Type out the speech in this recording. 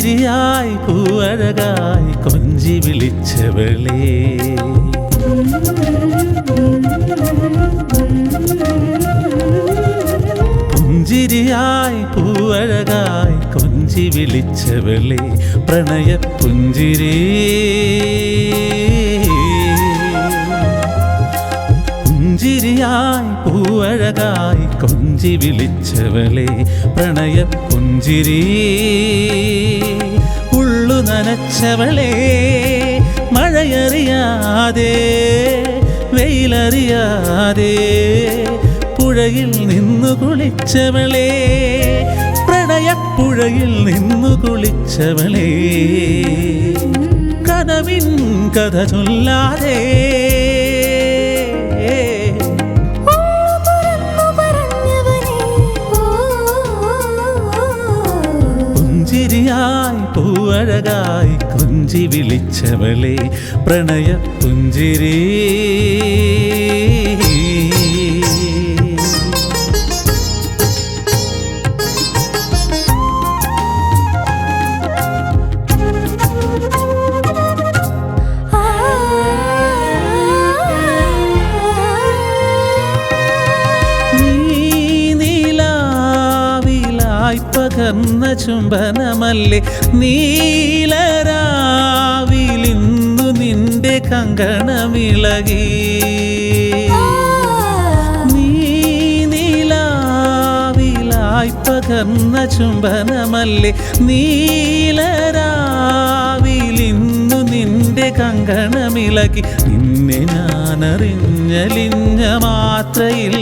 പുഞ്ചിരിയായി പൂവഴകായി കൊഞ്ചി വിളിച്ചവളേ പുഞ്ചിരിയായി പൂവഴകായി കൊഞ്ചി വിളിച്ചവളേ പ്രണയപ്പുഞ്ചിരി പുഞ്ചിരിയായി പൂവഴകായി കൊഞ്ചി വിളിച്ചവളേ പ്രണയപ്പുഞ്ചിരി ഉള്ളു നനച്ചവളേ മഴയറിയാതെ വെയിലറിയാതെ പുഴയിൽ നിന്നു കുളിച്ചവളേ പ്രണയപ്പുഴയിൽ നിന്നു കുളിച്ചവളേ കനവിൻ കഥ ചൊല്ലാതെ പുഞ്ചിരിയായി പൂവഴകായി കൊഞ്ചി വിളിച്ചവളേ പ്രണയപ്പുഞ്ചിരി പകർന്ന ചുംബനമല്ലേ നീലരാവിലിന്നു നിന്റെ കങ്കണമിളകി നീലാവിലായി പകർന്ന ചുംബനമല്ലേ നീലരാവിലിന്നു നിന്റെ കങ്കണമിളകി നിന്നെ ഞാനറിഞ്ഞലിഞ്ഞ മാത്രയിൽ